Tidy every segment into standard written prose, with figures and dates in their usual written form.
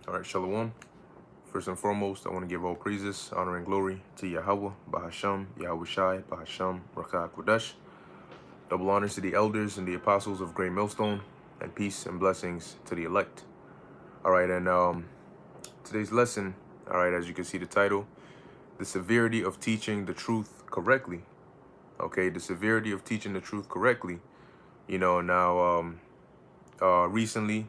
All right, Shalom. First and foremost, I want to give all praises, honor, and glory to Yahweh, Bahasham, Yahweh Shai, Bahasham, Rakah Kodesh. Double honors to the elders and the apostles of Great Millstone, and peace and blessings to the elect. All right, and today's lesson, all right, as you can see the title, the severity of teaching the truth correctly. Okay, the severity of teaching the truth correctly. You know, now, recently,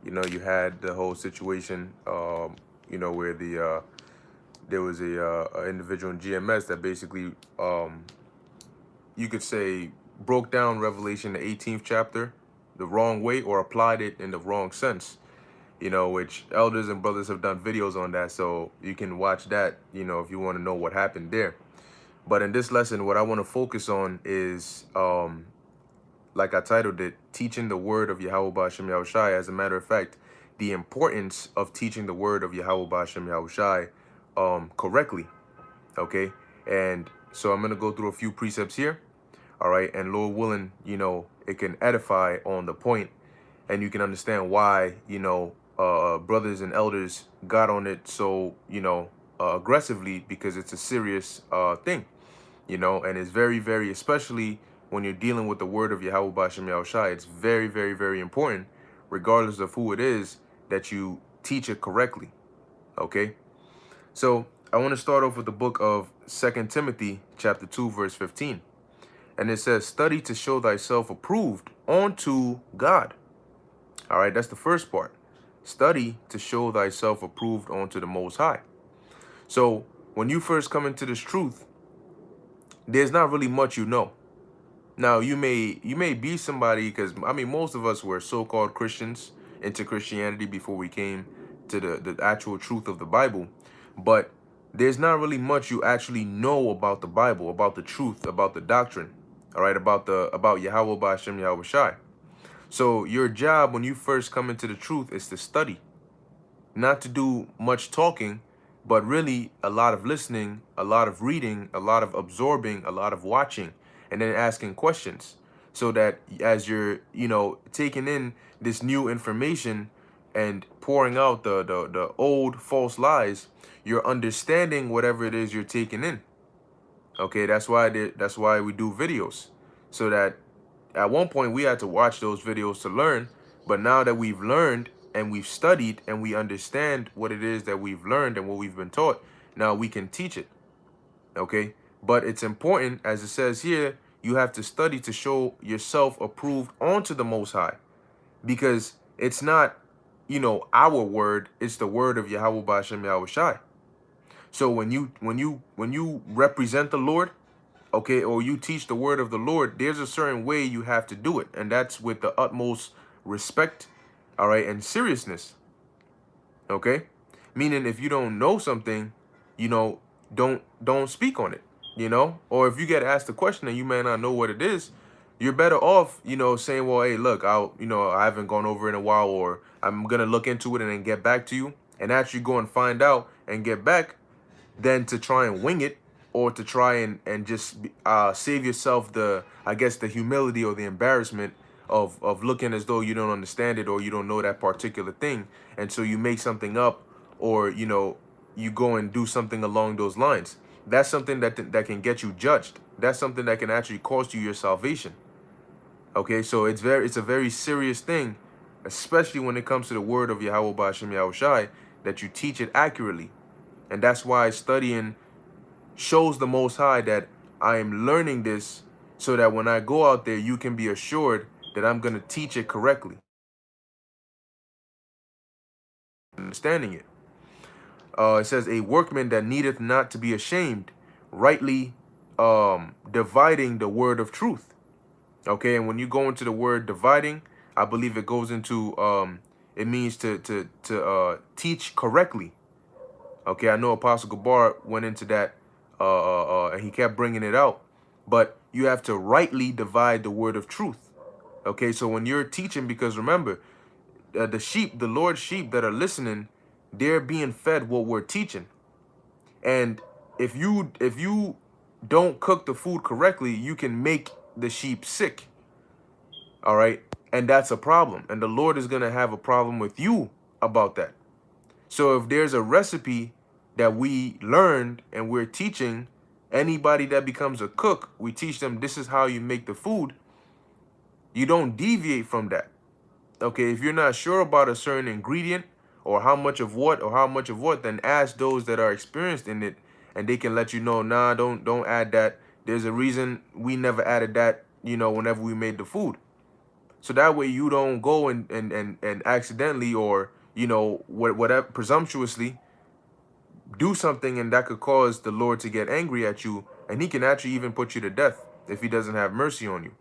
you know, you had the whole situation, you know, where there was a individual in GMS that basically, you could say, broke down Revelation, the 18th chapter, the wrong way, or applied it in the wrong sense. You know, which elders and brothers have done videos on that, so you can watch that, you know, if you want to know what happened there. But in this lesson, what I want to focus on is, like I titled it, teaching the word of Yahweh Ba'ashem Yahushai. As a matter of fact, the importance of teaching the word of Yahweh Ba'ashem Yahushai correctly. Okay, and so I'm gonna go through a few precepts here. All right, and Lord willing, you know, it can edify on the point, and you can understand why, you know, brothers and elders got on it so, you know, aggressively, because it's a serious thing, you know, and it's very, very, especially when you're dealing with the word of Yahweh Ba'ashem Yahushai, it's very, very, very important, regardless of who it is, that you teach it correctly. Okay, so I want to start off with the book of 2 Timothy chapter 2 verse 15, and it says, study to show thyself approved unto God. All right, that's the first part. Study to show thyself approved unto the Most High. So when you first come into this truth, there's not really much you know. Now, you may be somebody, because, I mean, most of us were so-called Christians into Christianity before we came to the actual truth of the Bible. But there's not really much you actually know about the Bible, about the truth, about the doctrine, all right, about Yahweh Ba'ashem Yahweh Shai. So your job when you first come into the truth is to study, not to do much talking, but really a lot of listening, a lot of reading, a lot of absorbing, a lot of watching, and then asking questions, so that as you're, you know, taking in this new information and pouring out the old false lies, you're understanding whatever it is you're taking in. Okay, that's why we do videos, so that at one point we had to watch those videos to learn, but now that we've learned and we've studied and we understand what it is that we've learned and what we've been taught, now we can teach it. Okay, but it's important, as it says here, you have to study to show yourself approved unto the Most High, because it's not, you know, our word, it's the word of Yahweh Ba'ashem Yahweh Shai. So when you represent the Lord, okay, or you teach the word of the Lord, there's a certain way you have to do it, and that's with the utmost respect, all right, and seriousness. Okay, meaning if you don't know something, you know, don't speak on it, you know, or if you get asked a question and you may not know what it is, you're better off, you know, saying, well, hey, look, I haven't gone over it in a while, or I'm gonna look into it and then get back to you, and actually go and find out and get back, than to try and wing it, or to try and just save yourself the, I guess, the humility or the embarrassment of looking as though you don't understand it or you don't know that particular thing, and so you make something up, or, you know, you go and do something along those lines. That's something that can get you judged. That's something that can actually cost you your salvation. Okay, so it's a very serious thing, especially when it comes to the word of Yahweh Ba'ashem Yahweh Shai, that you teach it accurately. And that's why studying shows the Most High that I am learning this, so that when I go out there, you can be assured that I'm going to teach it correctly. Understanding it. It says, a workman that needeth not to be ashamed, rightly dividing the word of truth. Okay, and when you go into the word dividing, I believe it goes into, it means to teach correctly. Okay, I know Apostle Gabar went into that, and he kept bringing it out. But you have to rightly divide the word of truth. Okay, so when you're teaching, because remember, the sheep, the Lord's sheep that are listening, they're being fed what we're teaching. And if you don't cook the food correctly, you can make the sheep sick. All right, and that's a problem. And the Lord is going to have a problem with you about that. So if there's a recipe that we learned and we're teaching anybody that becomes a cook, we teach them this is how you make the food. You don't deviate from that. Okay, if you're not sure about a certain ingredient or how much of what or how much of what, then ask those that are experienced in it, and they can let you know, nah, don't add that. There's a reason we never added that, whenever we made the food. So that way you don't go and accidentally or, whatever, presumptuously do something, and that could cause the Lord to get angry at you, and he can actually even put you to death if he doesn't have mercy on you.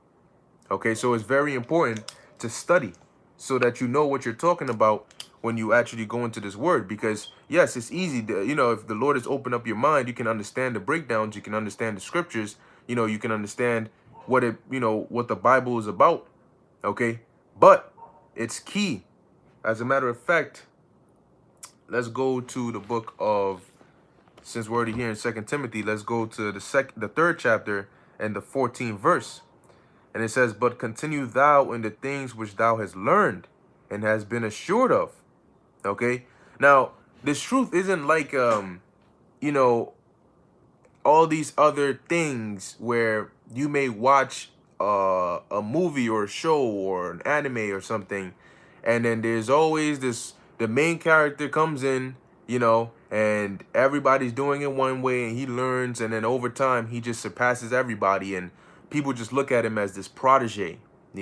Okay, so it's very important to study so that you know what you're talking about when you actually go into this word. Because yes, it's easy to, if the Lord has opened up your mind, you can understand the breakdowns, you can understand the scriptures, you can understand what what the Bible is about. Okay, but it's key. As a matter of fact, let's go to the book of, since we're already here in 2 Timothy, let's go to the third chapter and the 14th verse. And it says, but continue thou in the things which thou hast learned and has been assured of. Okay. Now, this truth isn't like, all these other things where you may watch a movie or a show or an anime or something, and then there's always the main character comes in, and everybody's doing it one way, and he learns, and then over time he just surpasses everybody, and people just look at him as this protege.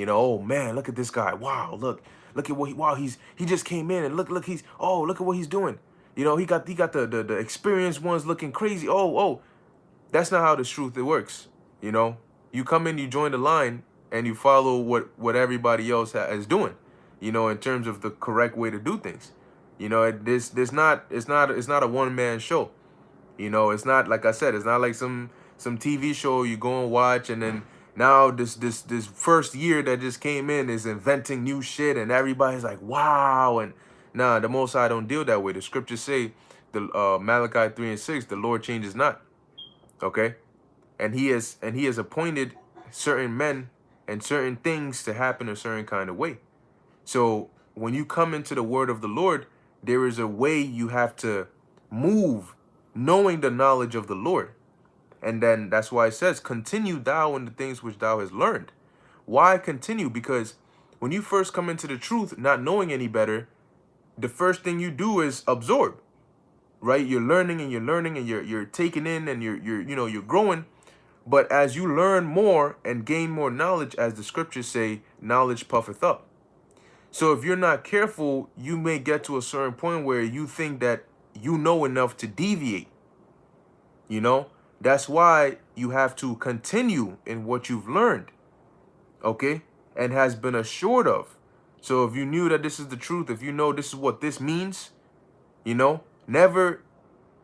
Oh man, look at this guy. Wow, look at what he just came in, and look look at what he's doing. He got the experienced ones looking crazy. Oh, that's not how the truth it works. You come in, you join the line, and you follow what everybody else is doing, in terms of the correct way to do things. It's not a one-man show. It's not, like I said, it's not like some TV show you go and watch, and then now this first year that just came in is inventing new shit, and everybody's like, wow. And nah, the Most High don't deal that way. The scriptures say, the Malachi 3:6, the Lord changes not. Okay, and he has appointed certain men and certain things to happen a certain kind of way. So when you come into the word of the Lord, there is a way you have to move, knowing the knowledge of the Lord. And then that's why it says, continue thou in the things which thou hast learned. Why continue? Because when you first come into the truth, not knowing any better, the first thing you do is absorb. Right? You're learning and you're taking in, and you're growing. But as you learn more and gain more knowledge, as the scriptures say, knowledge puffeth up. So if you're not careful, you may get to a certain point where you think that you know enough to deviate. That's why you have to continue in what you've learned. Okay? And has been assured of. So if you knew that this is the truth, if you know this is what this means, never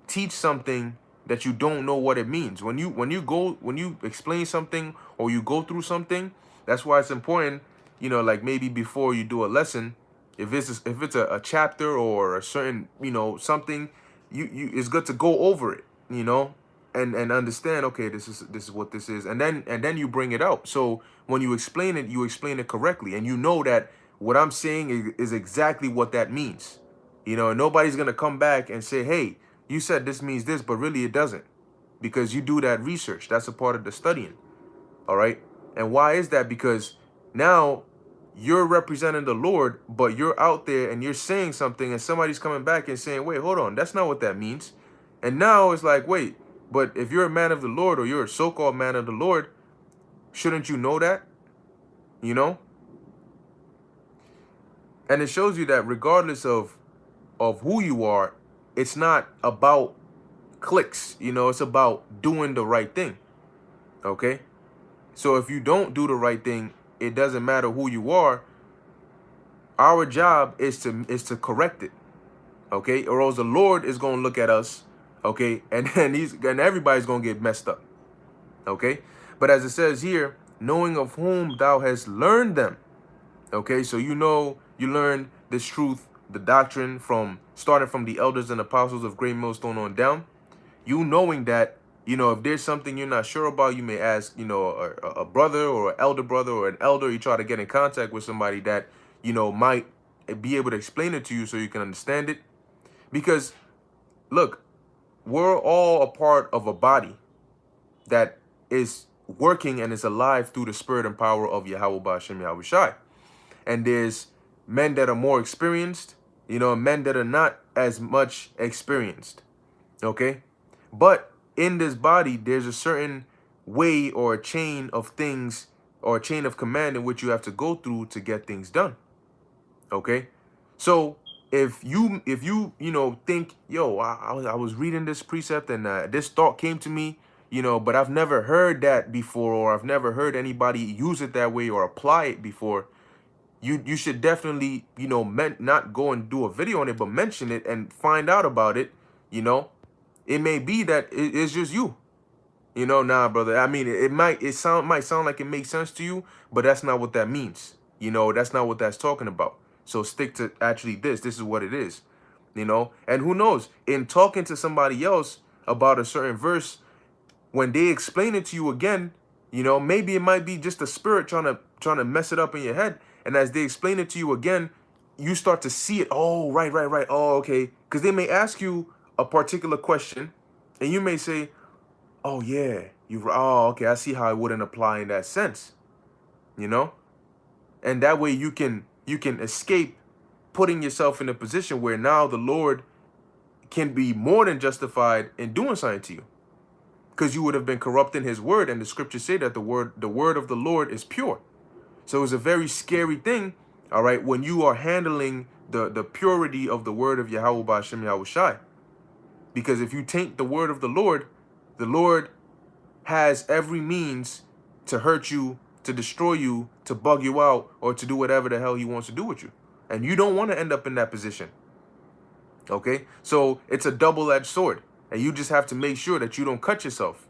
teach something that you don't know what it means. When you explain something or you go through something, that's why it's important, like maybe before you do a lesson, if it's a chapter or a certain, something, it's good to go over it, and understand, okay, this is what this is, and then you bring it out. So when you explain it correctly, and that what I'm saying is exactly what that means. And nobody's gonna come back and say, hey, you said this means this, but really it doesn't, because you do that research. That's a part of the studying. All right. And why is that? Because now you're representing the Lord, but you're out there and you're saying something, and somebody's coming back and saying, wait, hold on, that's not what that means. And now it's like, wait, but if you're a man of the Lord, or you're a so-called man of the Lord, shouldn't you know that? And it shows you that regardless of who you are, it's not about clicks, it's about doing the right thing. Okay? So if you don't do the right thing, it doesn't matter who you are. Our job is to correct it. Okay? Or else the Lord is going to look at us, okay? And then everybody's going to get messed up. Okay? But as it says here, knowing of whom thou hast learned them. Okay? So you learn this truth, the doctrine, starting from the elders and apostles of Great Millstone on down. You knowing that, if there's something you're not sure about, you may ask, a brother or an elder brother or an elder. You try to get in contact with somebody that, might be able to explain it to you so you can understand it. Because look, we're all a part of a body that is working and is alive through the spirit and power of Yahweh Ba'ashem Yahweh Shai. And there's men that are more experienced, men that are not as much experienced. Okay? But in this body, there's a certain way or a chain of things or a chain of command in which you have to go through to get things done. Okay? So if you think, yo, I was reading this precept and this thought came to me, but I've never heard that before, or I've never heard anybody use it that way or apply it before, you should definitely, not go and do a video on it, but mention it and find out about it. It may be that it's just you. Nah, brother. I mean, it might sound like it makes sense to you, but that's not what that means. That's not what that's talking about. So stick to actually this. This is what it is. And who knows? In talking to somebody else about a certain verse, when they explain it to you again, maybe it might be just the spirit trying to mess it up in your head. And as they explain it to you again, you start to see it. Oh, right. Oh, okay. Because they may ask you a particular question, and you may say, oh yeah, okay, I see how it wouldn't apply in that sense. And that way you can escape putting yourself in a position where now the Lord can be more than justified in doing something to you, because you would have been corrupting his word, and the scriptures say that the word of the Lord is pure. So it's a very scary thing, all right, when you are handling the purity of the word of Yahweh Ba'ashem Yahweh Shai. Because if you taint the word of the Lord has every means to hurt you, to destroy you, to bug you out, or to do whatever the hell he wants to do with you. And you don't want to end up in that position. Okay? So it's a double-edged sword. And you just have to make sure that you don't cut yourself.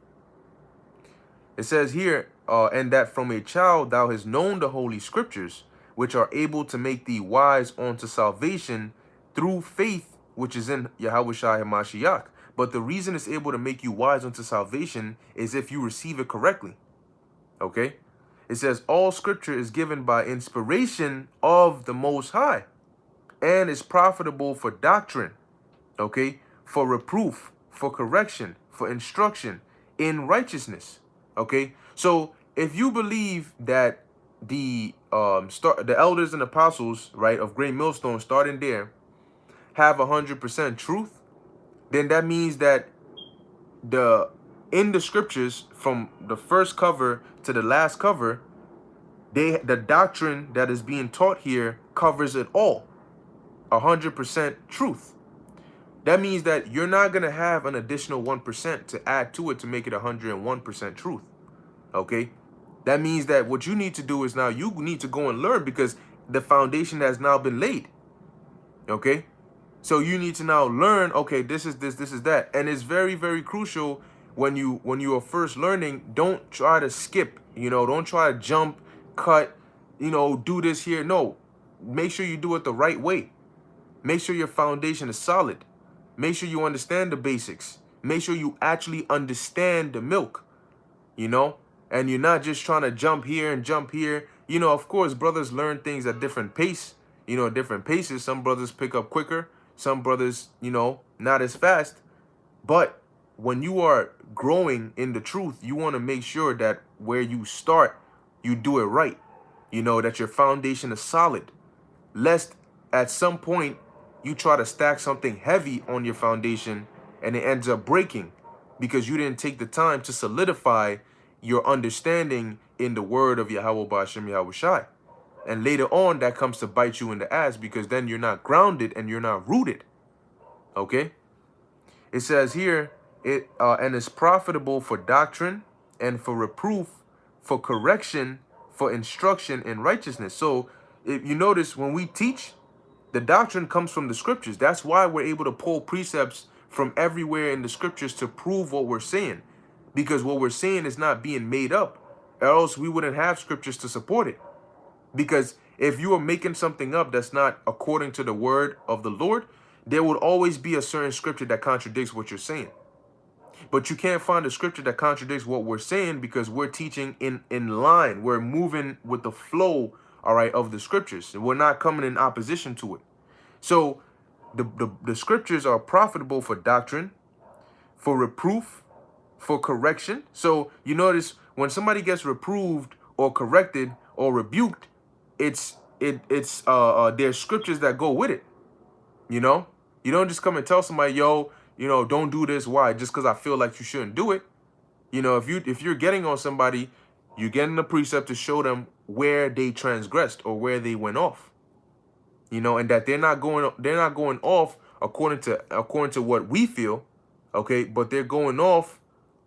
It says here, and that from a child thou hast known the holy scriptures, which are able to make thee wise unto salvation through faith, which is in Yahweh Shai HaMashiach. But the reason it's able to make you wise unto salvation is if you receive it correctly. Okay? It says, all scripture is given by inspiration of the Most High, and is profitable for doctrine, okay, for reproof, for correction, for instruction in righteousness. Okay? So if you believe that the elders and apostles, right, of Great Millstone, starting there, have 100% truth, then that means that in the scriptures, from the first cover to the last cover, the doctrine that is being taught here covers it all. 100% truth. That means that you're not going to have an additional 1% to add to it to make it 101% truth. Okay? That means that what you need to do is now you need to go and learn, because the foundation has now been laid. Okay? So you need to now learn, okay, this is this is that. And it's very, very crucial when you are first learning, don't try to skip, don't try to jump, cut, do this here. No, make sure you do it the right way. Make sure your foundation is solid. Make sure you understand the basics. Make sure you actually understand the milk, and you're not just trying to jump here and jump here. Of course, brothers learn things at different pace, different paces. Some brothers pick up quicker. Some brothers, not as fast. But when you are growing in the truth, you want to make sure that where you start, you do it right. That your foundation is solid. Lest at some point you try to stack something heavy on your foundation and it ends up breaking because you didn't take the time to solidify your understanding in the word of Yahweh Ba'ashem Yahweh Shai. And later on, that comes to bite you in the ass, because then you're not grounded and you're not rooted. Okay? It says here, and is profitable for doctrine and for reproof, for correction, for instruction in righteousness. So if you notice, when we teach, the doctrine comes from the scriptures. That's why we're able to pull precepts from everywhere in the scriptures to prove what we're saying. Because what we're saying is not being made up, or else we wouldn't have scriptures to support it. Because if you are making something up that's not according to the word of the Lord, there would always be a certain scripture that contradicts what you're saying. But you can't find a scripture that contradicts what we're saying, because we're teaching in line. We're moving with the flow, all right, of the scriptures. And we're not coming in opposition to it. So The scriptures are profitable for doctrine, for reproof, for correction. So you notice when somebody gets reproved or corrected or rebuked, it's there's scriptures that go with it. You know, you don't just come and tell somebody, yo, don't do this. Why? Just because I feel like you shouldn't do it. If you're getting on somebody, you're getting the precept to show them where they transgressed or where they went off. And that they're not going off according to what we feel, okay, but they're going off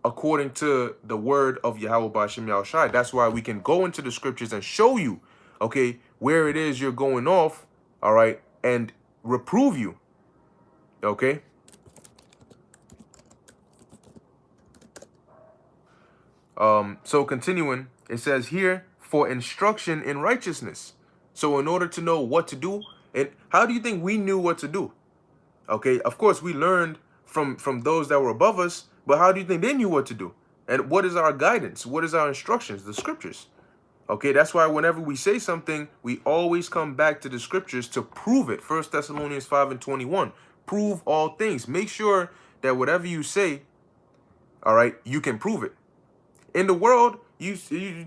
according to the word of Yahweh Ba'Shem Yahushai. That's why we can go into the scriptures and show you, okay, where it is you're going off, all right, and reprove you, okay. So continuing, it says here, for instruction in righteousness. So in order to know what to do, and how do you think we knew what to do? Okay, of course we learned from those that were above us, but how do you think they knew what to do? And what is our guidance? What is our instructions? The scriptures. Okay, that's why whenever we say something, we always come back to the scriptures to prove it. 1 Thessalonians 5:21. Prove all things. Make sure that whatever you say, all right, you can prove it. In the world, you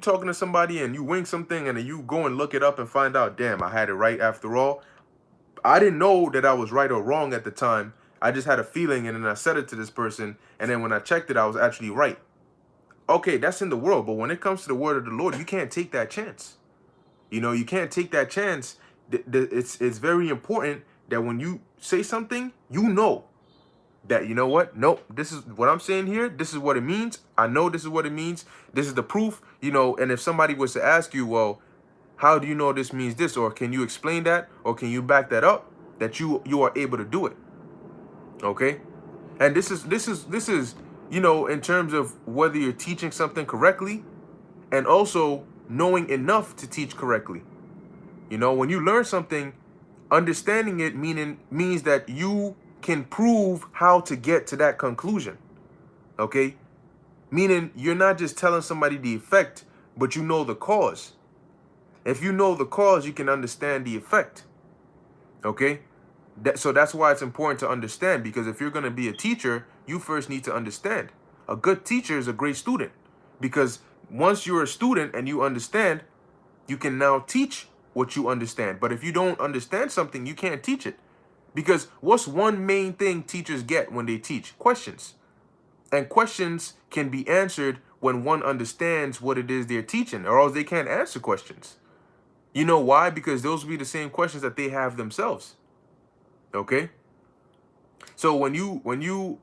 talking to somebody and you wing something and then you go and look it up and find out, damn, I had it right after all. I didn't know that I was right or wrong at the time. I just had a feeling and then I said it to this person. And then when I checked it, I was actually right. Okay, that's in the world. But when it comes to the word of the Lord, you can't take that chance. You can't take that chance. It's very important that when you say something, that, you know what? Nope, this is what I'm saying here. This is what it means. I know this is what it means. This is the proof, and if somebody was to ask you, well, how do you know this means this? Or can you explain that? Or can you back that up? That you are able to do it. Okay? And this is, in terms of whether you're teaching something correctly and also knowing enough to teach correctly. When you learn something, understanding it means that you can prove how to get to that conclusion. Okay? Meaning you're not just telling somebody the effect, but you know the cause. If you know the cause, you can understand the effect. Okay? So that's why it's important to understand, because if you're going to be a teacher, you first need to understand. A good teacher is a great student, because once you're a student and you understand, you can now teach what you understand. But if you don't understand something, you can't teach it. Because what's one main thing teachers get when they teach? Questions. And questions can be answered when one understands what it is they're teaching, or else they can't answer questions. You know why? Because those will be the same questions that they have themselves. Okay? So when you,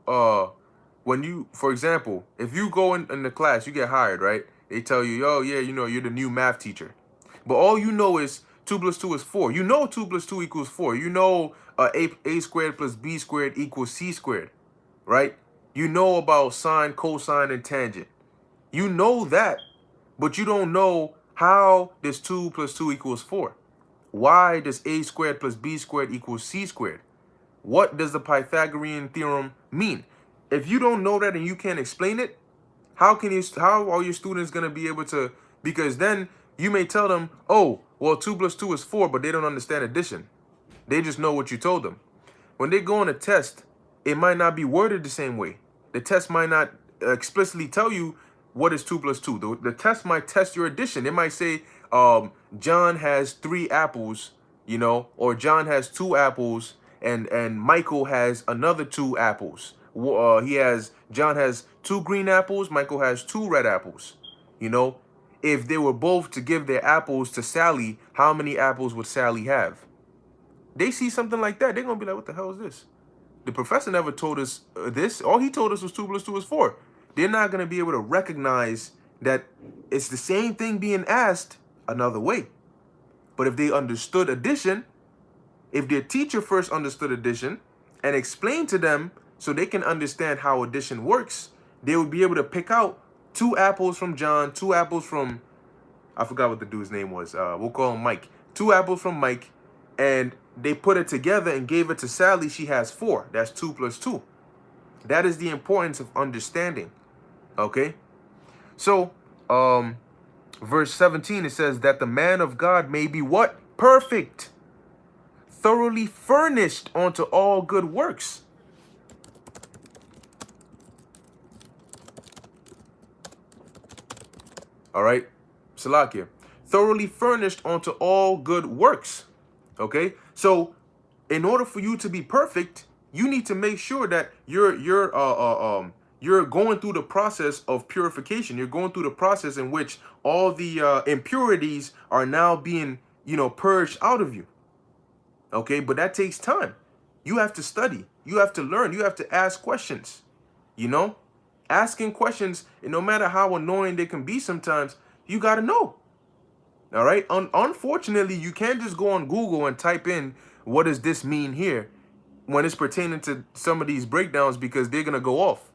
for example, if you go in the class, you get hired, right? They tell you, oh yeah, you're the new math teacher. But all you know is 2 plus 2 is 4. You know 2 plus 2 equals 4. You know a squared plus b squared equals c squared, right? You know about sine, cosine, and tangent. You know that, but you don't know how does 2 plus 2 equals 4. Why does a squared plus b squared equals c squared? What does the Pythagorean theorem mean? If you don't know that and you can't explain it, how are your students going to be able to? Because then you may tell them, oh, well, 2 plus 2 is 4, but they don't understand addition. They just know what you told them. When they go on a test, it might not be worded the same way. The test might not explicitly tell you what is 2 plus 2. The test might test your addition. It might say, John has 3 apples, or John has 2 apples, and Michael has another 2 apples. John has 2 green apples, Michael has 2 red apples. If they were both to give their apples to Sally, how many apples would Sally have? They see something like that, they're going to be like, what the hell is this? The professor never told us this. All he told us was 2 plus 2 is 4. They're not going to be able to recognize that it's the same thing being asked another way. But if they understood addition, if their teacher first understood addition and explained to them so they can understand how addition works, they would be able to pick out 2 apples from John, 2 apples from, I forgot what the dude's name was. We'll call him Mike. 2 apples from Mike, and they put it together and gave it to Sally. She has 4. That's 2 plus 2. That is the importance of understanding. Okay? So, verse 17, it says that the man of God may be what? Perfect. thoroughly furnished unto all good works. All right, Salakia, thoroughly furnished unto all good works. Okay, so in order for you to be perfect, you need to make sure that you're going through the process of purification. You're going through the process in which all the impurities are now being, purged out of you. Okay, but that takes time. You have to study. You have to learn. You have to ask questions. You know, asking questions, and no matter how annoying they can be sometimes, you got to know. All right. Unfortunately, you can't just go on Google and type in, what does this mean here, when it's pertaining to some of these breakdowns, because they're going to go off.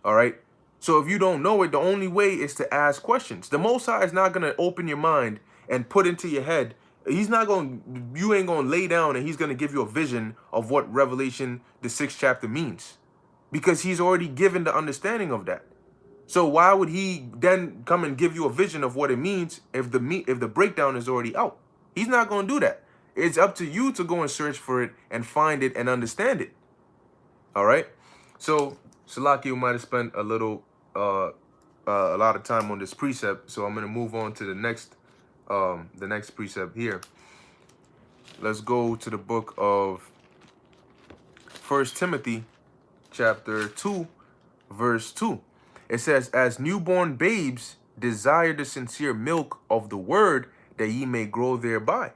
All right. So if you don't know it, the only way is to ask questions. The Most High is not going to open your mind and put into your head. He's not going, you ain't going to lay down and he's going to give you a vision of what Revelation, the 6th chapter means, because he's already given the understanding of that. So why would he then come and give you a vision of what it means if the breakdown is already out? He's not going to do that. It's up to you to go and search for it and find it and understand it. All right. So Salaki might have spent a lot of time on this precept. So I'm going to move on to the next precept here. Let's go to the book of 1 Timothy chapter 2, verse 2. It says, as newborn babes desire the sincere milk of the word, that ye may grow thereby.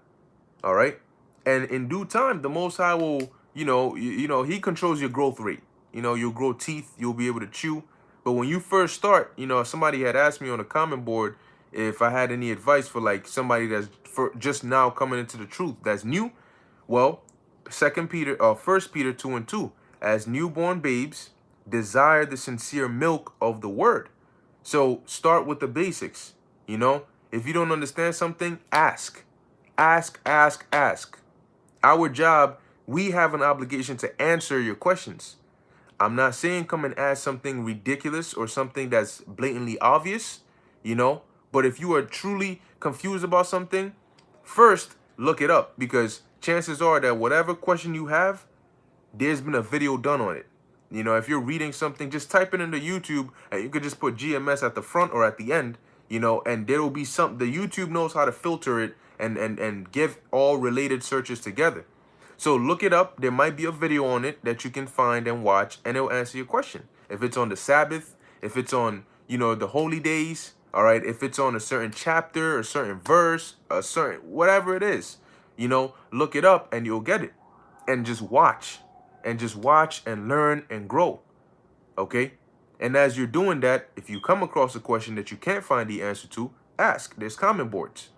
All right. And in due time, the Most High will, he controls your growth rate. You'll grow teeth, you'll be able to chew. But when you first start, somebody had asked me on the comment board if I had any advice for like somebody that's just now coming into the truth, that's new. Well, 1 Peter 2:2, as newborn babes desire the sincere milk of the word. So start with the basics. If you don't understand something, ask. Our job, we have an obligation to answer your questions. I'm not saying come and ask something ridiculous or something that's blatantly obvious, but if you are truly confused about something, first look it up, because chances are that whatever question you have, there's been a video done on it. If you're reading something, just type it into YouTube, and you could just put GMS at the front or at the end, and there will be some, the YouTube knows how to filter it and give all related searches together. So look it up. There might be a video on it that you can find and watch, and it'll answer your question. If it's on the Sabbath, if it's on, the holy days, all right, if it's on a certain chapter, a certain verse, a certain, whatever it is, look it up and you'll get it. And just watch and learn and grow. Okay. And as you're doing that, if you come across a question that you can't find the answer to, ask. There's comment boards,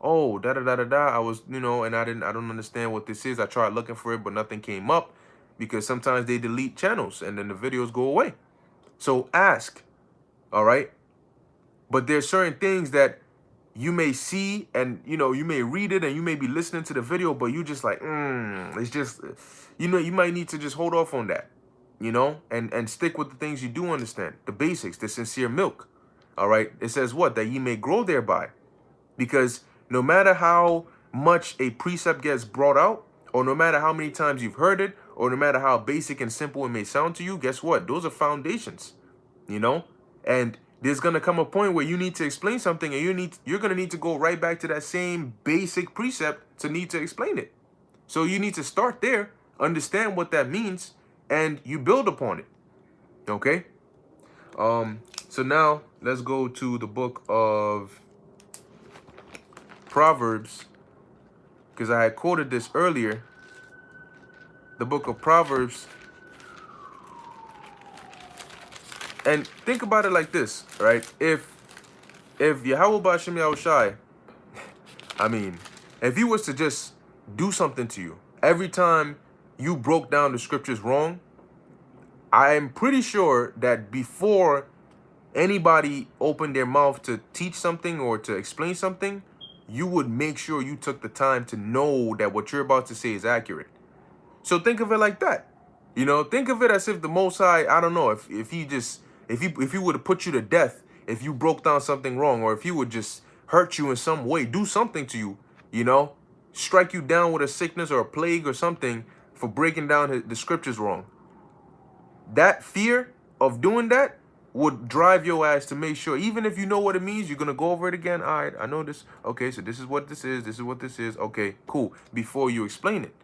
oh, I was, and I don't understand what this is. I tried looking for it, but nothing came up, because sometimes they delete channels and then the videos go away. So ask. All right. But there's certain things that you may see and, you may read it and you may be listening to the video, but you just like, it's just, you might need to just hold off on that, and stick with the things you do understand, the basics, the sincere milk. All right. It says what? That ye may grow thereby. Because no matter how much a precept gets brought out, or no matter how many times you've heard it, or no matter how basic and simple it may sound to you, guess what? Those are foundations, and there's going to come a point where you need to explain something, and you're going to need to go right back to that same basic precept to need to explain it. So you need to start there, understand what that means, and you build upon it. Okay. So now let's go to the book of Proverbs, because I had quoted this earlier. The book of Proverbs. And think about it like this, right? If Yahweh Ba'Shem Yahushai, if he was to just do something to you every time you broke down the scriptures wrong, I'm pretty sure that before anybody opened their mouth to teach something or to explain something, you would make sure you took the time to know that what you're about to say is accurate. So think of it like that. Think of it as if the Most High, I don't know, if he would have put you to death if you broke down something wrong, or if he would just hurt you in some way, do something to you, strike you down with a sickness or a plague or something for breaking down the scriptures wrong. That fear of doing that would drive your ass to make sure, even if you know what it means, you're going to go over it again. All right, I know this. Okay, so this is what this is. This is what this is. Okay, cool. Before you explain it.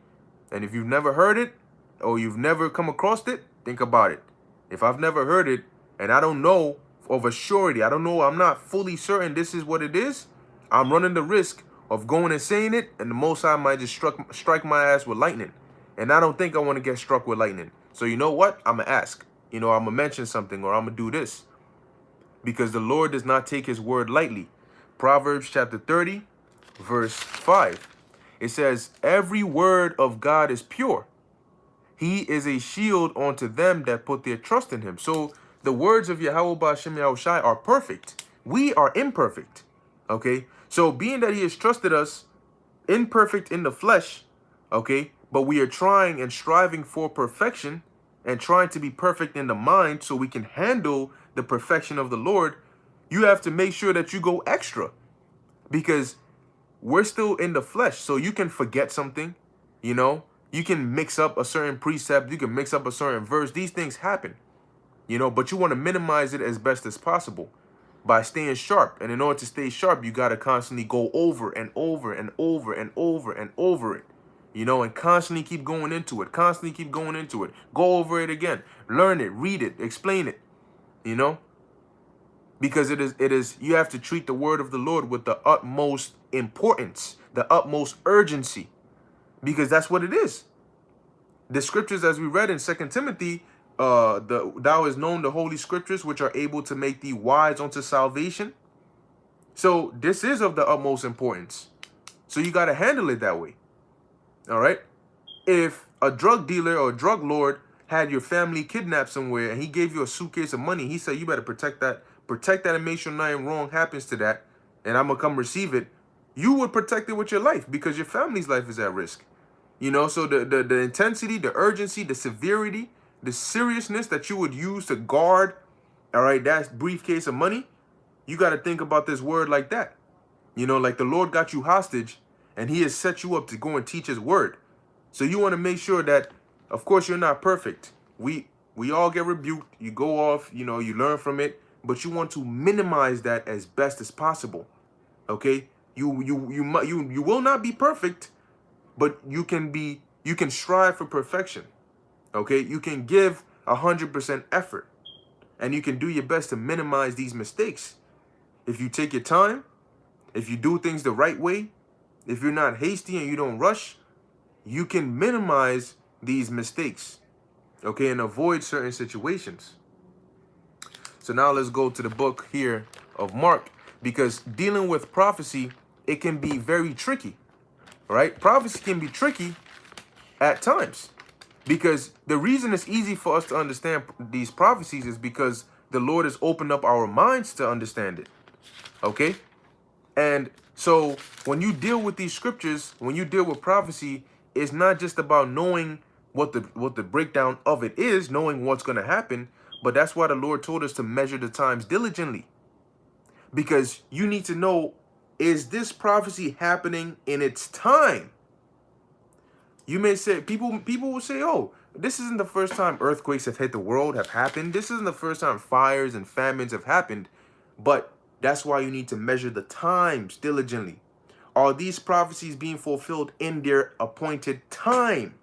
And if you've never heard it or you've never come across it, think about it. If I've never heard it and I don't know of a surety, I don't know, I'm not fully certain this is what it is, I'm running the risk of going and saying it, and the Most High might just strike my ass with lightning. And I don't think I want to get struck with lightning. So you know what? I'm going to ask. I'm going to mention something, or I'm going to do this. Because the Lord does not take his word lightly. Proverbs chapter 30, verse 5. It says, every word of God is pure. He is a shield unto them that put their trust in him. So the words of Yahweh Ba'ashem Yahushai are perfect. We are imperfect. Okay? So being that he has trusted us, imperfect in the flesh, okay, but we are trying and striving for perfection and trying to be perfect in the mind so we can handle the perfection of the Lord, you have to make sure that you go extra, because we're still in the flesh. So you can forget something, you can mix up a certain precept, you can mix up a certain verse. These things happen, but you want to minimize it as best as possible by staying sharp. And in order to stay sharp, you got to constantly go over and over and over and over and over it, and constantly keep going into it, go over it again, learn it, read it, explain it, because it is, you have to treat the word of the Lord with the utmost importance, the utmost urgency, because that's what it is. The scriptures, as we read in 2 Timothy, thou is known the holy scriptures, which are able to make thee wise unto salvation. So this is of the utmost importance. So you got to handle it that way. All right. If a drug dealer or a drug lord had your family kidnapped somewhere and he gave you a suitcase of money, he said, you better protect that and make sure nothing wrong happens to that, and I'm going to come receive it. You would protect it with your life because your family's life is at risk. So the intensity, the urgency, the severity, the seriousness that you would use to guard, all right, that briefcase of money, you got to think about this word like that. Like the Lord got you hostage and he has set you up to go and teach his word. So you want to make sure that, of course, you're not perfect. We all get rebuked. You go off, you learn from it, but you want to minimize that as best as possible. Okay? You will not be perfect, but you can strive for perfection. Okay? You can give 100% effort, and you can do your best to minimize these mistakes. If you take your time, if you do things the right way, if you're not hasty and you don't rush, you can minimize these mistakes, okay, and avoid certain situations. So now let's go to the book here of Mark, because dealing with prophecy, it can be very tricky, right? Prophecy can be tricky at times, because the reason it's easy for us to understand these prophecies is because the Lord has opened up our minds to understand it, okay? And so when you deal with these scriptures, when you deal with prophecy, it's not just about knowing what the breakdown of it is, knowing what's going to happen, but that's why the Lord told us to measure the times diligently. Because you need to know, is this prophecy happening in its time? You may say, people will say, oh, this isn't the first time earthquakes have hit the world, have happened. This isn't the first time fires and famines have happened. But that's why you need to measure the times diligently. Are these prophecies being fulfilled in their appointed time?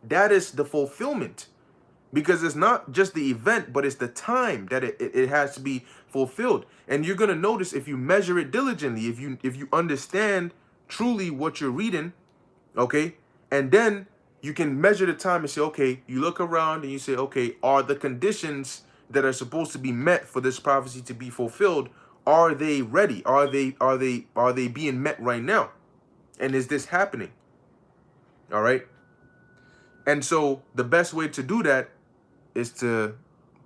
That is the fulfillment. Because it's not just the event, but it's the time that it has to be fulfilled. And you're going to notice, if you measure it diligently, if you understand truly what you're reading, okay, and then you can measure the time and say, okay, you look around and you say, okay, are the conditions that are supposed to be met for this prophecy to be fulfilled, are they ready? Are they being met right now? And is this happening? All right. And so the best way to do that is to,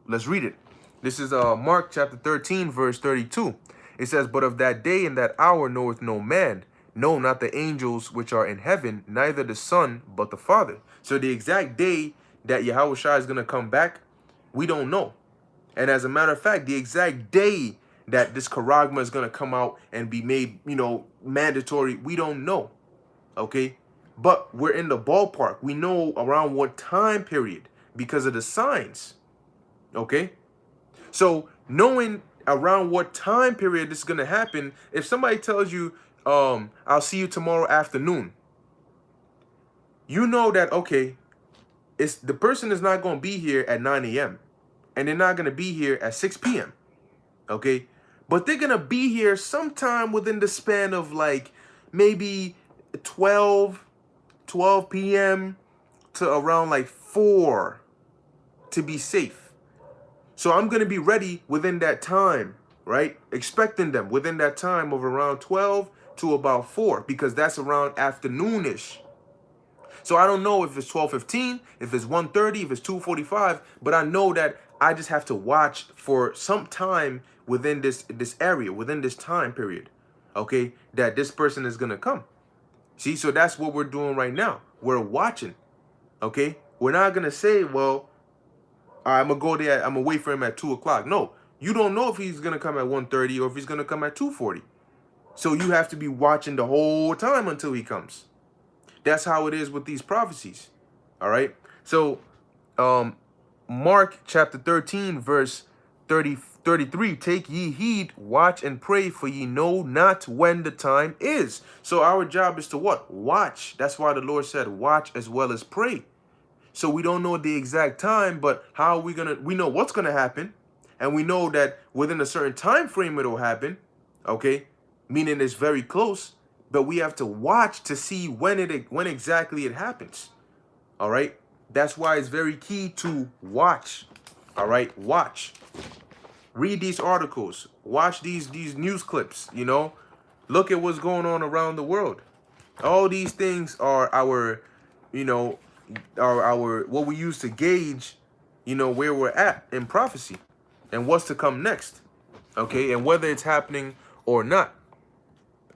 let's read it. This is Mark chapter 13, verse 32. It says, but of that day and that hour knoweth no man, no, not the angels which are in heaven, neither the Son, but the Father. So the exact day that Yahushua is going to come back, we don't know. And as a matter of fact, the exact day that this charagma is going to come out and be made, mandatory, we don't know. okay? But we're in the ballpark. We know around what time period because of the signs, okay? So knowing around what time period this is going to happen, if somebody tells you, I'll see you tomorrow afternoon, you know that, okay, it's the person is not going to be here at 9 a.m. and they're not going to be here at 6 p.m. Okay? But they're going to be here sometime within the span of like maybe 12 p.m. to around like 4 to be safe. So I'm going to be ready within that time, right? Expecting them within that time of around 12 to about 4 because that's around afternoonish. So I don't know if it's 12:15, if it's 1:30, if it's 2:45, but I know that I just have to watch for some time within this area, within this time period, okay, that this person is going to come. See, so that's what we're doing right now. We're watching, okay? We're not going to say, well, I'm going to go there, I'm going to wait for him at 2 o'clock. No, you don't know if he's going to come at 1:30 or if he's going to come at 2:40. So you have to be watching the whole time until he comes. That's how it is with these prophecies. All right. So Mark chapter 13, verse 33, take ye heed, watch and pray, for ye know not when the time is. So our job is to what? Watch. That's why the Lord said watch as well as pray. So we don't know the exact time, but how are we we know what's gonna happen, and we know that within a certain time frame it'll happen, okay? Meaning it's very close. But we have to watch to see when exactly it happens. All right. That's why it's very key to watch. All right. Watch. Read these articles. Watch these news clips. You know, look at what's going on around the world. All these things are our, you know, our what we use to gauge, you know, where we're at in prophecy and what's to come next. Okay, and whether it's happening or not.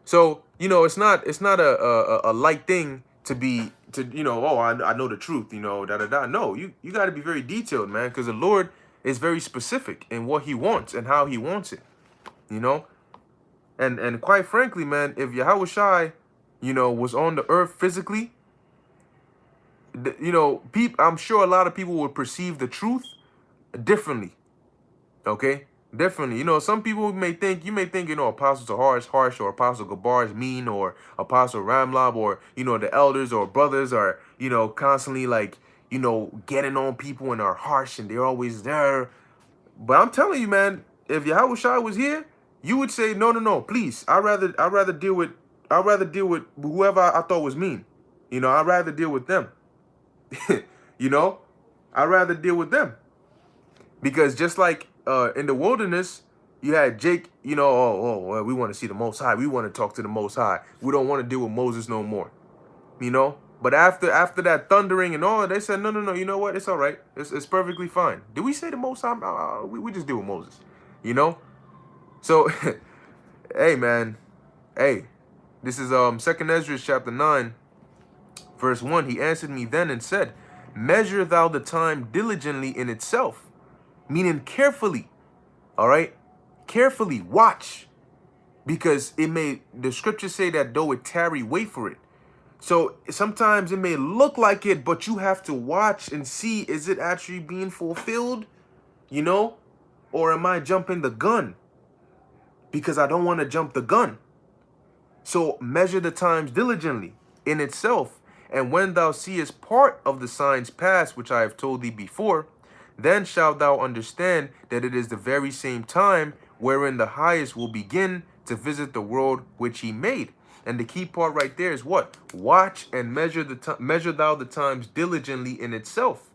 So, you know, it's not a light thing to be, you know, oh, I know the truth, you know, da-da-da. No, you got to be very detailed, man, because the Lord is very specific in what he wants and how he wants it, you know. And quite frankly, man, if Yahweh Shai, you know, was on the earth physically, you know, I'm sure a lot of people would perceive the truth differently, okay? Differently. You know, some people may think, you know, apostles are harsh, or Apostle Gabar is mean, or Apostle Ramlab, or, you know, the elders or brothers are, you know, constantly like, you know, getting on people and are harsh and they're always there. But I'm telling you, man, if Yahweh Shai was here, you would say, no, please. I'd rather deal with whoever I thought was mean. You know, I'd rather deal with them. You know, I'd rather deal with them. Because just like in the wilderness, you had Jake, you know, well, we want to see the Most High. We want to talk to the Most High. We don't want to deal with Moses no more, you know. But after that thundering and all, they said, no, you know what? It's all right. It's perfectly fine. Did we say the Most High? We just deal with Moses, you know. So, hey, man, hey, this is 2nd Ezra chapter 9, verse 1. He answered me then and said, measure thou the time diligently in itself, meaning carefully. All right, carefully watch, because the scriptures say that though it tarry, wait for it. So sometimes it may look like it, but you have to watch and see, is it actually being fulfilled, you know, or am I jumping the gun? Because I don't want to jump the gun. So measure the times diligently in itself, and when thou seest part of the signs pass, which I have told thee before, then shalt thou understand that it is the very same time wherein the highest will begin to visit the world which he made. And the key part right there is what? Watch and measure thou the times diligently in itself.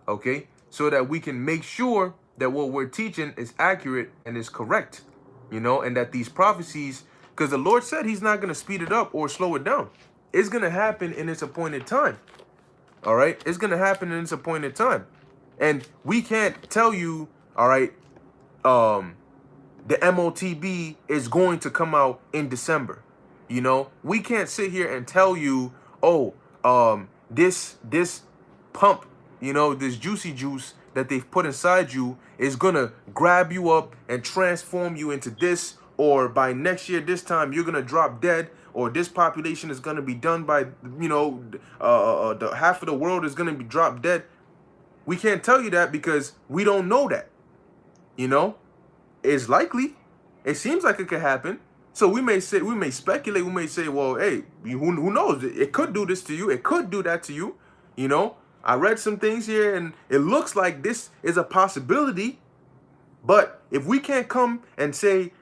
Okay? So that we can make sure that what we're teaching is accurate and is correct. You know, and that these prophecies, because the Lord said he's not going to speed it up or slow it down. It's going to happen in its appointed time. All right? It's going to happen in its appointed time. And we can't tell you, all right, the MOTB is going to come out in December. You know, we can't sit here and tell you, oh, this pump, you know, this juicy juice that they've put inside you is going to grab you up and transform you into this, or by next year, this time, you're going to drop dead, or this population is going to be done by, the half of the world is going to be dropped dead. We can't tell you that because we don't know that. It's likely. It seems like it could happen. So we may speculate. We may say, well, hey, who knows? It could do this to you. It could do that to you. I read some things here and it looks like this is a possibility. But if we can't come and say,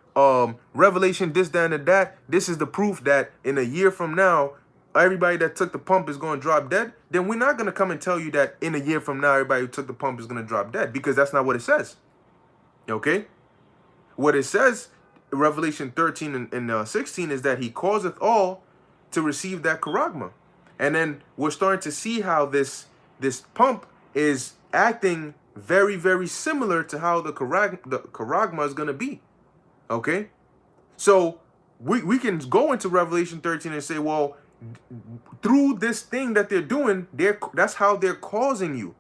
Revelation, this, that, and that, this is the proof that in a year from now, everybody that took the pump is going to drop dead, then we're not going to come and tell you that in a year from now, everybody who took the pump is going to drop dead, because that's not what it says. Okay? What it says, Revelation 13 and 16, is that he causeth all to receive that charagma. And then we're starting to see how this pump is acting very, very similar to how the charagma is going to be. Okay? So we can go into Revelation 13 and say, well, through this thing that they're doing, that's how they're causing you.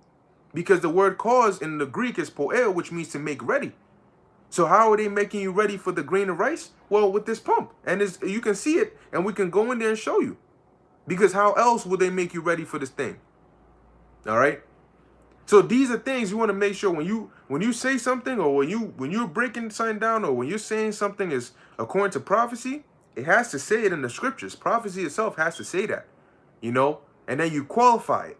Because the word cause in the Greek is poel, which means to make ready. So how are they making you ready for the grain of rice? Well, with this pump. And you can see it, and we can go in there and show you. Because how else would they make you ready for this thing? All right? So these are things you want to make sure when you say something, or when you're breaking something down, or when you're saying something is according to prophecy, it has to say it in the scriptures. Prophecy itself has to say that, and then you qualify it.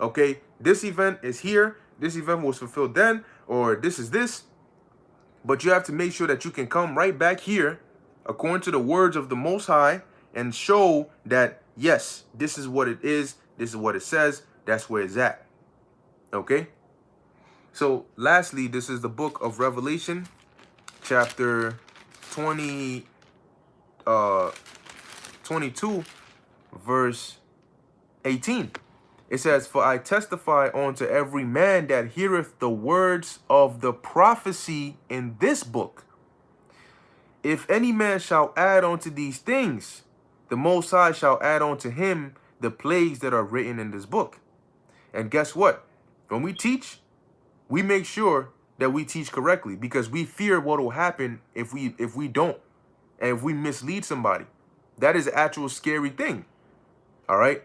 Okay, this event is here. This event was fulfilled then, or this is this. But you have to make sure that you can come right back here, according to the words of the Most High, and show that, yes, this is what it is. This is what it says. That's where it's at. Okay? So, lastly, this is the book of Revelation, chapter 22, verse 18. It says, for I testify unto every man that heareth the words of the prophecy in this book. If any man shall add unto these things, the Most High shall add unto him the plagues that are written in this book. And guess what? When we teach, we make sure that we teach correctly, because we fear what will happen if we don't, and if we mislead somebody. That is an actual scary thing. All right?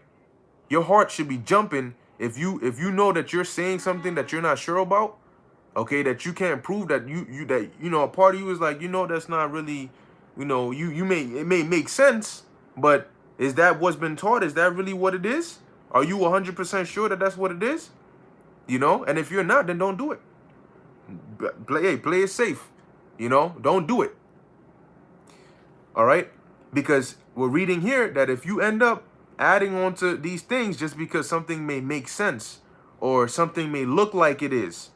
Your heart should be jumping if you know that you're saying something that you're not sure about, okay, that you can't prove, that a part of you is like, that's not really, it may make sense, but is that what's been taught? Is that really what it is? Are you 100% sure that that's what it is? And if you're not, then don't do it. Play it safe. Don't do it. All right? Because we're reading here that if you end up adding on to these things just because something may make sense or something may look like it is,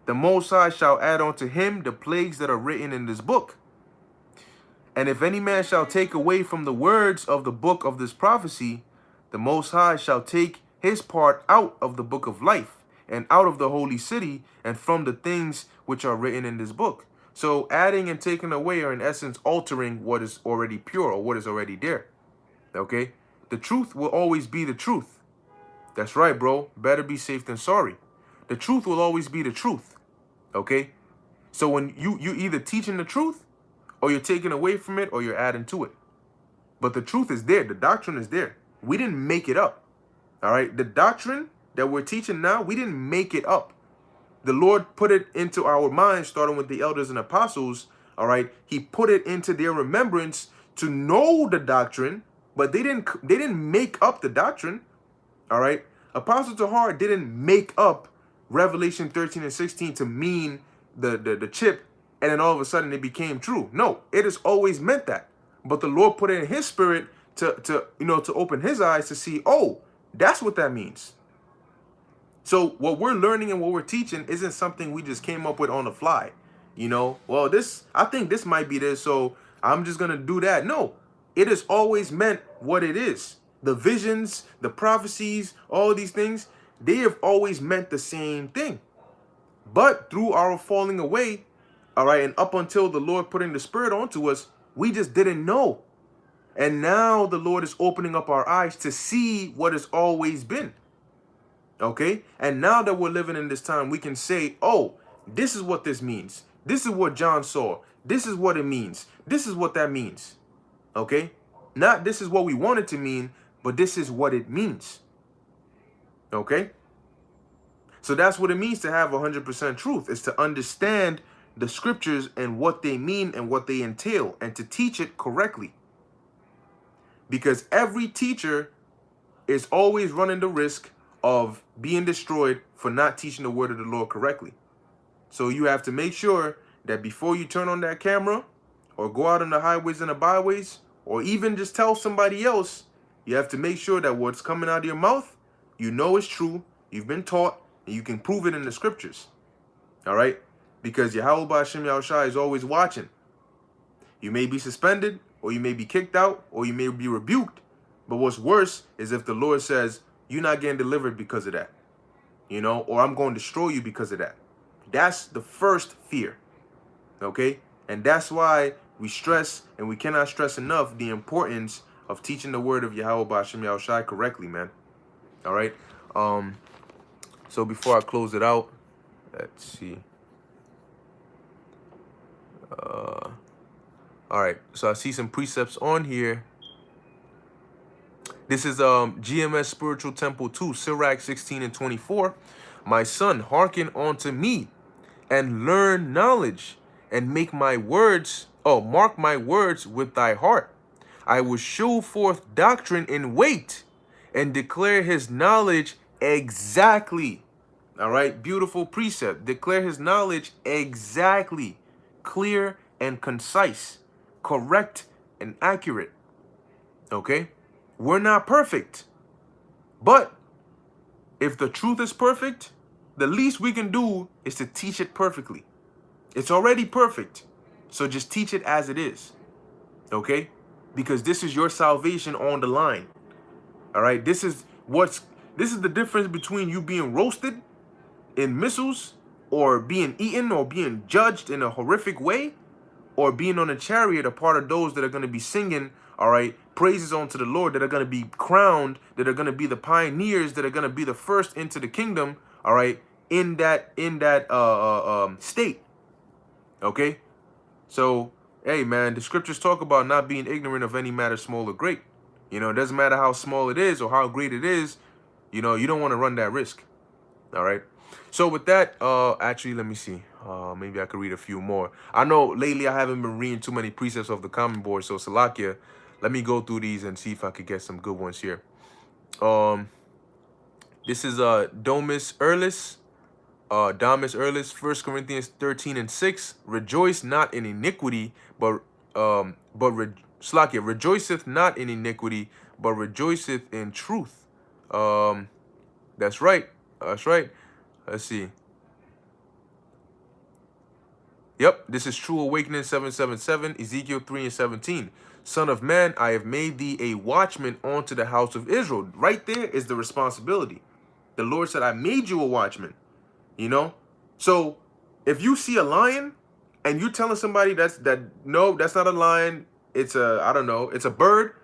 the Most High shall add unto him the plagues that are written in this book. And if any man shall take away from the words of the book of this prophecy, the Most High shall take his part out of the book of life, and out of the holy city, and from the things which are written in this book. So adding and taking away are in essence altering what is already pure, or what is already there. Okay? The truth will always be the truth. That's right, bro. Better be safe than sorry. The truth will always be the truth. Okay? So when you either teaching the truth, or you're taking away from it, or you're adding to it. But the truth is there. The doctrine is there. We didn't make it up. All right? The doctrine that we're teaching now, we didn't make it up. The Lord put it into our minds, starting with the elders and apostles. All right? He put it into their remembrance to know the doctrine, but they didn't make up the doctrine. All right? Apostle Tahar didn't make up Revelation 13 and 16 to mean the chip, and then all of a sudden it became true. No, it has always meant that. But the Lord put it in his spirit to open his eyes to see, oh, that's what that means. So what we're learning and what we're teaching isn't something we just came up with on the fly. Well, I think this might be this, so I'm just going to do that. No, it has always meant what it is. The visions, the prophecies, all these things, they have always meant the same thing. But through our falling away, all right, and up until the Lord putting the Spirit onto us, we just didn't know. And now the Lord is opening up our eyes to see what has always been. Okay? And now that we're living in this time, we can say, oh, this is what this means. This is what John saw. This is what it means. This is what that means. Okay? Not this is what we want it to mean, but this is what it means. Okay? So that's what it means to have 100% truth, is to understand the scriptures and what they mean and what they entail, and to teach it correctly. Because every teacher is always running the risk of being destroyed for not teaching the word of the Lord correctly. So you have to make sure that before you turn on that camera or go out on the highways and the byways, or even just tell somebody else, you have to make sure that what's coming out of your mouth, you know is true, you've been taught, and you can prove it in the scriptures. All right? Because Yahweh Ba'Shem Yahushua is always watching. You may be suspended, or you may be kicked out, or you may be rebuked. But what's worse is if the Lord says, you're not getting delivered because of that. You know, or I'm going to destroy you because of that. That's the first fear. Okay? And that's why we stress, and we cannot stress enough, the importance of teaching the word of Yahweh Ba'Shem Yahushua correctly, man. All right? So before I close it out, let's see. All right, so I see some precepts on here. This is GMS Spiritual Temple 2, Sirach 16 and 24. My son, hearken unto me and learn knowledge, and make my words, mark my words with thy heart. I will show forth doctrine in weight and declare his knowledge exactly. All right, beautiful precept. Declare his knowledge exactly, clear and concise, correct and accurate. Okay? We're not perfect. But if the truth is perfect, the least we can do is to teach it perfectly. It's already perfect. So just teach it as it is. Okay? Because this is your salvation on the line. All right? This is the difference between you being roasted in missiles, or being eaten, or being judged in a horrific way, or being on a chariot, a part of those that are going to be singing, all right, praises unto the Lord, that are going to be crowned, that are going to be the pioneers, that are going to be the first into the kingdom, all right, in that state. Okay? So, hey, man, the scriptures talk about not being ignorant of any matter, small or great. You know, it doesn't matter how small it is or how great it is. You know, you don't want to run that risk. All right? So with that, actually, let me see. Maybe I could read a few more. I know lately I haven't been reading too many precepts of the comment board, so Salakia, let me go through these and see if I could get some good ones here. This is Domus Erlis. Damis Erlis, 1 Corinthians 13 and 6. Rejoice not in iniquity, rejoiceth not in iniquity, but rejoiceth in truth. That's right. That's right. Let's see. Yep, this is True Awakening 777, Ezekiel 3 and 17. Son of man, I have made thee a watchman unto the house of Israel. Right there is the responsibility. The Lord said, I made you a watchman. You know? So if you see a lion and you're telling somebody no, that's not a lion, it's it's a bird.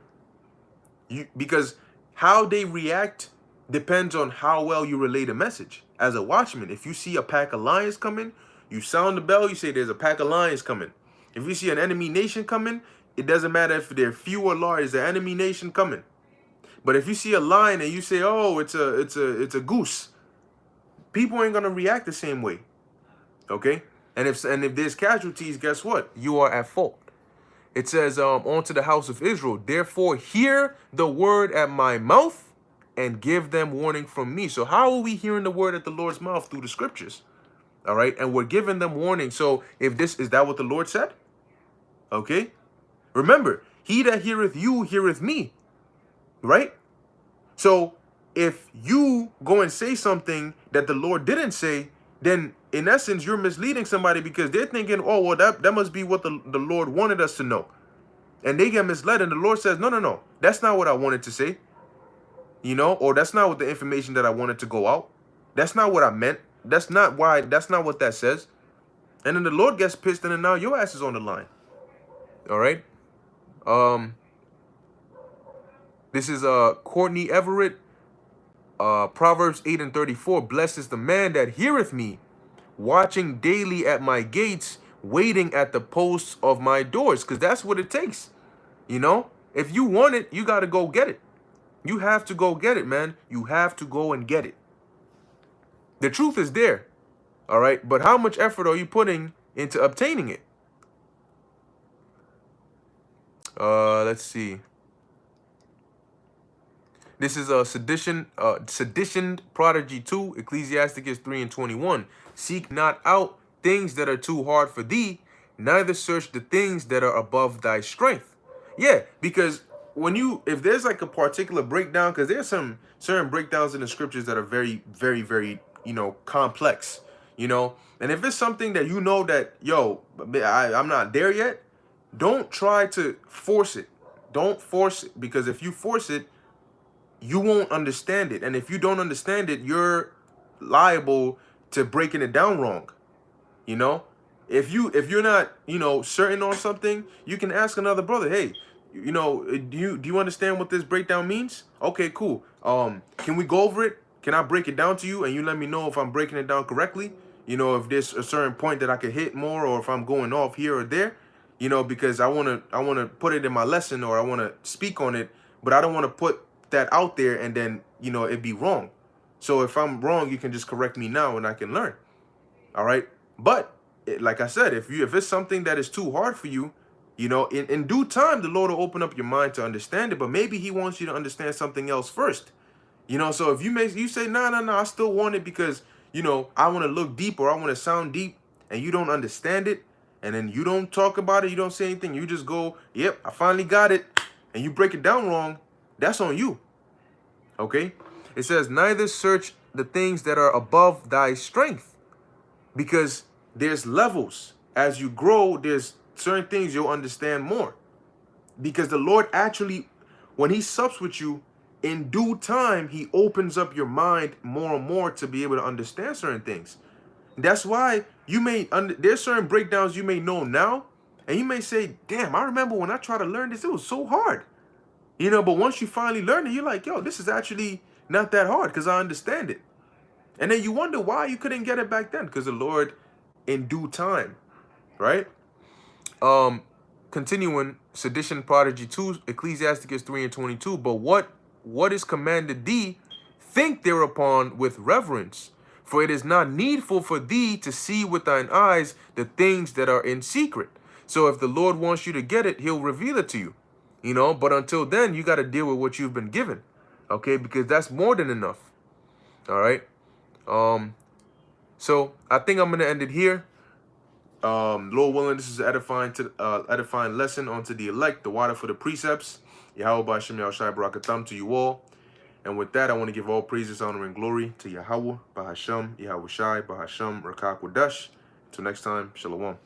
Because how they react depends on how well you relay the message. As a watchman, if you see a pack of lions coming, you sound the bell, you say there's a pack of lions coming. If you see an enemy nation coming, it doesn't matter if they're few or large, it's an enemy nation coming. But if you see a lion and you say, oh, it's a goose, people ain't gonna react the same way. Okay? And if there's casualties, guess what? You are at fault. It says, unto the house of Israel, therefore hear the word at my mouth and give them warning from me. So how are we hearing the word at the Lord's mouth? Through the scriptures. All right? And we're giving them warning. So is that what the Lord said? Okay? Remember, he that heareth you heareth me. Right? So if you go and say something that the Lord didn't say, then in essence, you're misleading somebody, because they're thinking, oh, well, that must be what the Lord wanted us to know. And they get misled, and the Lord says, no, that's not what I wanted to say. You know, or that's not what the information that I wanted to go out. That's not what I meant. That's not what that says. And then the Lord gets pissed, and then now your ass is on the line. All right. This is Courtney Everett, Proverbs 8 and 34. Blessed is the man that heareth me, watching daily at my gates, waiting at the posts of my doors. Because that's what it takes. You know, if you want it, you got to go get it. You have to go get it, man. You have to go and get it. The truth is there, all right? But how much effort are you putting into obtaining it? Let's see. This is a sedition prodigy 2, Ecclesiasticus 3 and 21. Seek not out things that are too hard for thee, neither search the things that are above thy strength. Yeah, because if there's like a particular breakdown, because there's some certain breakdowns in the scriptures that are very, very, very, complex, and if it's something that that, yo, I'm not there yet, don't try to force it. Don't force it, because if you force it, you won't understand it. And if you don't understand it, you're liable to breaking it down wrong. If you're not, certain on something, you can ask another brother, hey, do you understand what this breakdown means? Okay, cool. Can we go over it? Can I break it down to you and you let me know if I'm breaking it down correctly? If there's a certain point that I could hit more, or if I'm going off here or there, because I want to put it in my lesson, or I want to speak on it, but I don't want to put that out there and then, it be wrong. So if I'm wrong, you can just correct me now and I can learn. All right. But like I said, if it's something that is too hard for you, in due time, the Lord will open up your mind to understand it. But maybe he wants you to understand something else first. So if you say, no, I still want it because, I want to look deep, or I want to sound deep, and you don't understand it, and then you don't talk about it, you don't say anything, you just go, yep, I finally got it, and you break it down wrong, that's on you. Okay? It says, neither search the things that are above thy strength, because there's levels. As you grow, there's certain things you'll understand more, because the Lord actually, when he sups with you, in due time, he opens up your mind more and more to be able to understand certain things. That's why there's certain breakdowns you may know now, and you may say, damn, I remember when I tried to learn this, it was so hard. But once you finally learn it, you're like, yo, this is actually not that hard because I understand it. And then you wonder why you couldn't get it back then, because the Lord, in due time, right? Continuing, sedition prodigy 2, Ecclesiasticus 3 and 22. But what is commanded thee, think thereupon with reverence. For it is not needful for thee to see with thine eyes the things that are in secret. So if the Lord wants you to get it, he'll reveal it to you. But until then, you got to deal with what you've been given. Okay, because that's more than enough. All right. So I think I'm gonna end it here. Lord willing, this is an edifying lesson onto the elect, the water for the precepts. Yahweh Ba'Shem Yahushai Barakatam to you all. And with that, I want to give all praises, honor, and glory to Yahweh Ba'Hashem Yahushai Ba'Hashem Rakak Wadash. Until next time, Shalom.